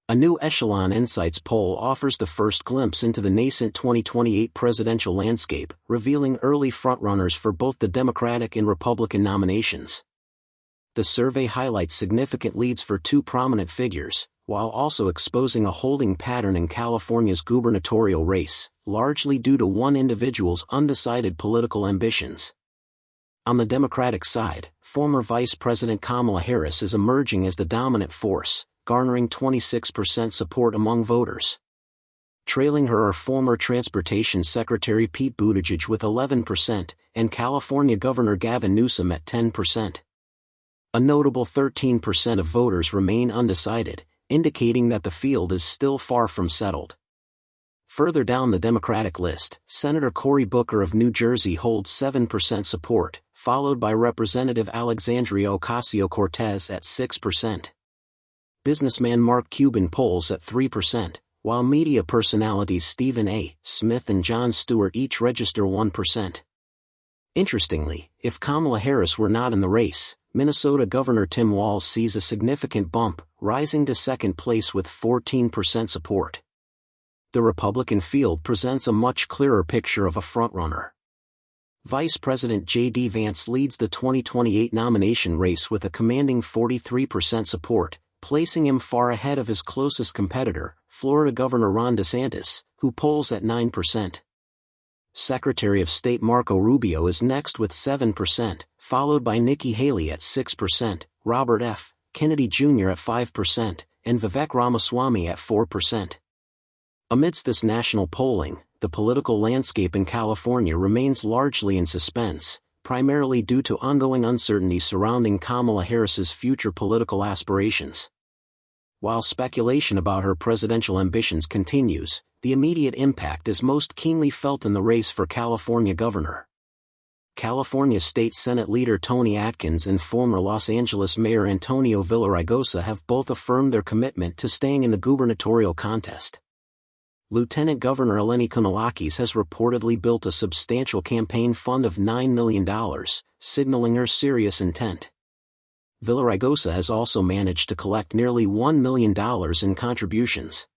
A new Echelon Insights poll offers the first glimpse into the nascent 2028 presidential landscape, revealing early frontrunners for both the Democratic and Republican nominations. The survey highlights significant leads for two prominent figures, while also exposing a holding pattern in California's gubernatorial race, largely due to one individual's undecided political ambitions. On the Democratic side, former Vice President Kamala Harris is emerging as the dominant force, garnering 26% support among voters. Trailing her are former Transportation Secretary Pete Buttigieg with 11% and California Governor Gavin Newsom at 10%. A notable 13% of voters remain undecided, indicating that the field is still far from settled. Further down the Democratic list, Senator Cory Booker of New Jersey holds 7% support, followed by Representative Alexandria Ocasio-Cortez at 6%. Businessman Mark Cuban polls at 3%, while media personalities Stephen A. Smith and Jon Stewart each register 1%. Interestingly, if Kamala Harris were not in the race, Minnesota Governor Tim Walz sees a significant bump, rising to second place with 14% support. The Republican field presents a much clearer picture of a frontrunner. Vice President JD Vance leads the 2028 nomination race with a commanding 43% support, placing him far ahead of his closest competitor, Florida Governor ronDesantis, who polls at 9%. Secretary of State Marco Rubio is next with 7%, followed by Nikki Haley at 6%, Robert F. Kennedy Jr. at 5%, and Vivek Ramaswamy at 4%. Amidst this national polling, the political landscape in California remains largely in suspense, primarily due to ongoing uncertainty surrounding Kamala Harris's future political aspirations. While speculation about her presidential ambitions continues, the immediate impact is most keenly felt in the race for California governor. California State Senate leader Toni Atkins and former Los Angeles Mayor Antonio Villaraigosa have both affirmed their commitment to staying in the gubernatorial contest. Lieutenant Governor Eleni Kounalakis has reportedly built a substantial campaign fund of $9 million, signaling her serious intent. Villaraigosa has also managed to collect nearly $1 million in contributions.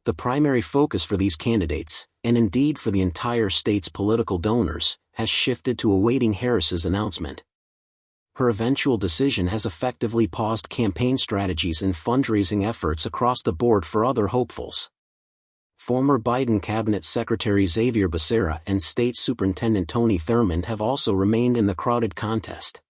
The primary focus for these candidates, and indeed for the entire state's political donors, has shifted to awaiting Harris's announcement. Her eventual decision has effectively paused campaign strategies and fundraising efforts across the board for other hopefuls. Former Biden Cabinet Secretary Xavier Becerra and State Superintendent Tony Thurmond have also remained in the crowded contest.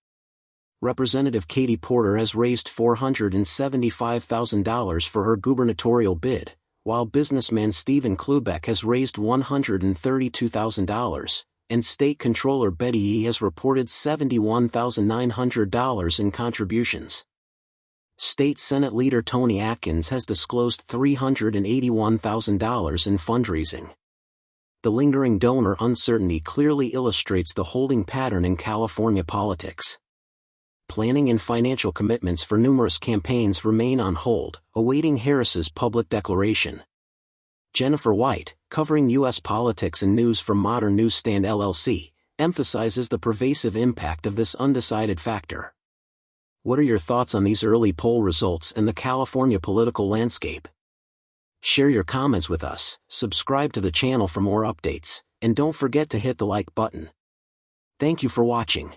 Representative Katie Porter has raised $475,000 for her gubernatorial bid, while businessman Stephen Klubeck has raised $132,000, and State Controller Betty E. has reported $71,900 in contributions. State Senate Leader Toni Atkins has disclosed $381,000 in fundraising. The lingering donor uncertainty clearly illustrates the holding pattern in California politics. Planning and financial commitments for numerous campaigns remain on hold, awaiting Harris's public declaration. Jennifer White, covering U.S. politics and news from Modern Newsstand LLC, emphasizes the pervasive impact of this undecided factor. What are your thoughts on these early poll results and the California political landscape? Share your comments with us, subscribe to the channel for more updates, and don't forget to hit the like button. Thank you for watching.